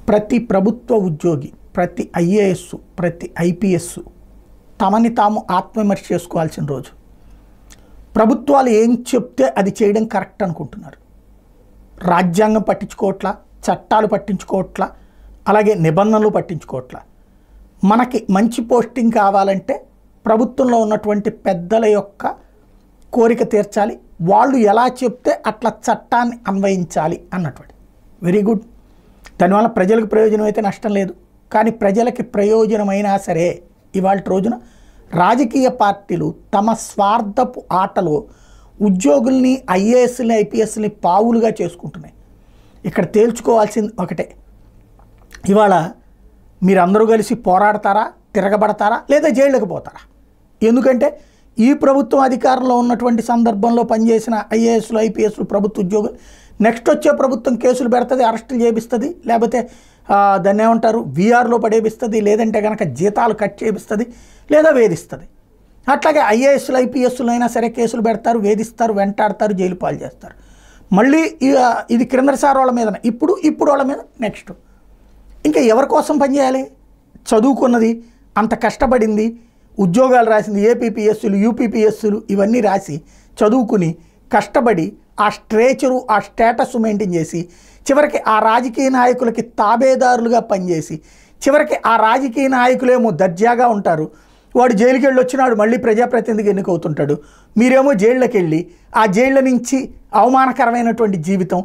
ప్రతి ప్రభుత్వ ఉద్యోగి, ప్రతి ఐఏఎస్, ప్రతి ఐపీఎస్ తమని తాము ఆత్మవిమర్శ చేసుకోవాల్సిన రోజు. ప్రభుత్వాలు ఏం చెప్తే అది చేయడం కరెక్ట్ అనుకుంటున్నారు. రాజ్యాంగం పట్టించుకోవట్లా, చట్టాలు పట్టించుకోవట్లా, అలాగే నిబంధనలు పట్టించుకోవట్లా. మనకి మంచి పోస్టింగ్ కావాలంటే ప్రభుత్వంలో ఉన్నటువంటి పెద్దల యొక్క కోరిక తీర్చాలి, వాళ్ళు ఎలా చెప్తే అట్లా చట్టాన్ని అన్వయించాలి అన్నటువంటి. Very good. దానివల్ల ప్రజలకు ప్రయోజనం అయితే నష్టం లేదు. కానీ ప్రజలకి ప్రయోజనమైనా సరే ఇవాళ రోజున రాజకీయ పార్టీలు తమ స్వార్థపు ఆటలో ఉద్యోగుల్ని, ఐఏఎస్ని, ఐపీఎస్ని పావులుగా చేసుకుంటున్నాయి. ఇక్కడ తేల్చుకోవాల్సింది ఒకటే, ఇవాళ మీరందరూ కలిసి పోరాడతారా, తిరగబడతారా, లేదా జైళ్ళకి పోతారా? ఎందుకంటే ఈ ప్రభుత్వం అధికారంలో ఉన్నటువంటి సందర్భంలో పనిచేసిన ఐఏఎస్లు, ఐపీఎస్లు, ప్రభుత్వ ఉద్యోగులు నెక్స్ట్ వచ్చే ప్రభుత్వం కేసులు పెడుతుంది, అరెస్టులు చేపిస్తుంది, లేకపోతే దాన్ని ఏమంటారు వీఆర్లో పడేపిస్తుంది, లేదంటే కనుక జీతాలు కట్ చేపిస్తుంది, లేదా వేధిస్తుంది. అట్లాగే ఐఏఎస్లు, ఐపీఎస్లు అయినా సరే కేసులు పెడతారు, వేధిస్తారు, వెంటాడతారు, జైలు పాలు చేస్తారు. మళ్ళీ ఇది క్రిందసారి వాళ్ళ మీద, ఇప్పుడు వాళ్ళ మీద నెక్స్ట్. ఇంకా ఎవరి కోసం పనిచేయాలి? చదువుకున్నది, అంత కష్టపడింది, ఉద్యోగాలు రాసింది, ఏపీపీఎస్సులు, యూపీపీఎస్సులు ఇవన్నీ రాసి చదువుకుని కష్టపడి ఆ స్ట్రేచరు, ఆ స్టేటస్ మెయింటైన్ చేసి చివరికి ఆ రాజకీయ నాయకులకి తాబేదారులుగా పనిచేసి చివరికి ఆ రాజకీయ నాయకులేమో దర్జాగా ఉంటారు. వాడు జైలుకి వెళ్ళి వచ్చినాడు మళ్ళీ ప్రజాప్రతినిధిగా ఎన్నికవుతుంటాడు. మీరేమో జైళ్ళకి వెళ్ళి ఆ జైళ్ళ నుంచి అవమానకరమైనటువంటి జీవితం,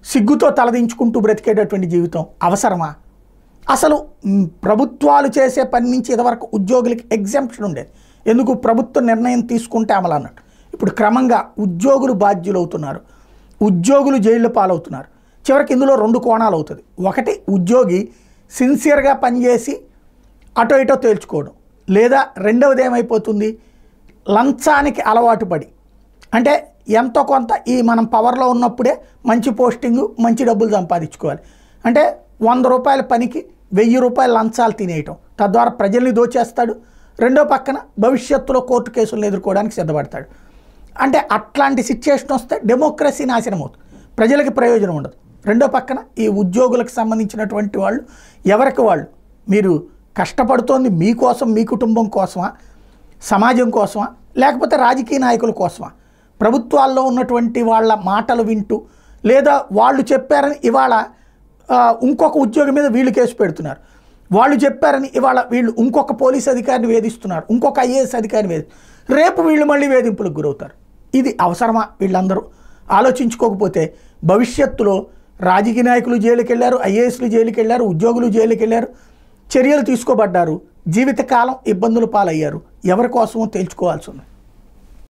సిగ్గుతో తలదించుకుంటూ బ్రతికేటటువంటి జీవితం అవసరమా? అసలు ప్రభుత్వాలు చేసే పని నుంచి ఇదివరకు ఉద్యోగులకి ఎగ్జామ్షన్ ఉండేది. ఎందుకు? ప్రభుత్వ నిర్ణయం తీసుకుంటే అమలు అన్నట్టు. ఇప్పుడు క్రమంగా ఉద్యోగులు బాధ్యులవుతున్నారు, ఉద్యోగులు జైళ్ళ పాలవుతున్నారు. చివరికి ఇందులో రెండు కోణాలు అవుతుంది. ఒకటి, ఉద్యోగి సిన్సియర్గా పనిచేసి అటో ఇటో తేల్చుకోవడం, లేదా రెండవది ఏమైపోతుంది, లంచానికి అలవాటు పడి, అంటే ఎంతో కొంత ఈ మనం పవర్లో ఉన్నప్పుడే మంచి పోస్టింగు, మంచి డబ్బులు సంపాదించుకోవాలి అంటే 100 రూపాయల పనికి 1000 రూపాయల లంచాలు తినేయటం, తద్వారా ప్రజల్ని దోచేస్తాడు. రెండో పక్కన భవిష్యత్తులో కోర్టు కేసులను ఎదుర్కోవడానికి సిద్ధపడతాడు. అంటే అట్లాంటి సిచ్యుయేషన్ వస్తే డెమోక్రసీ నాశనం అవుతుంది, ప్రజలకి ప్రయోజనం ఉండదు. రెండో పక్కన ఈ ఉద్యోగులకు సంబంధించినటువంటి వాళ్ళు ఎవరికి వాళ్ళు, మీరు కష్టపడుతోంది మీకోసం, మీ కుటుంబం కోసమా, సమాజం కోసమా, లేకపోతే రాజకీయ నాయకుల కోసమా? ప్రభుత్వాల్లో ఉన్నటువంటి వాళ్ళ మాటలు వింటూ, లేదా వాళ్ళు చెప్పారని ఇవాళ ఇంకొక ఉద్యోగి మీద వీళ్ళు కేసు పెడుతున్నారు, వాళ్ళు చెప్పారని ఇవాళ వీళ్ళు ఇంకొక పోలీస్ అధికారిని వేధిస్తున్నారు, ఇంకొక ఐఏఎస్ అధికారిని రేపు వీళ్ళు మళ్ళీ వేధింపులకు గురవుతారు. ఇది అవసరమా? వీళ్ళందరూ ఆలోచించుకోకపోతే భవిష్యత్తులో రాజకీయ నాయకులు జైలుకి వెళ్ళారు, ఐఏఎస్లు జైలుకి వెళ్ళారు, ఉద్యోగులు జైలుకి వెళ్ళారు, చర్యలు తీసుకోబడ్డారు, జీవితకాలం ఇబ్బందులు పాలయ్యారు. ఎవరి కోసమో తేల్చుకోవాల్సి ఉంది.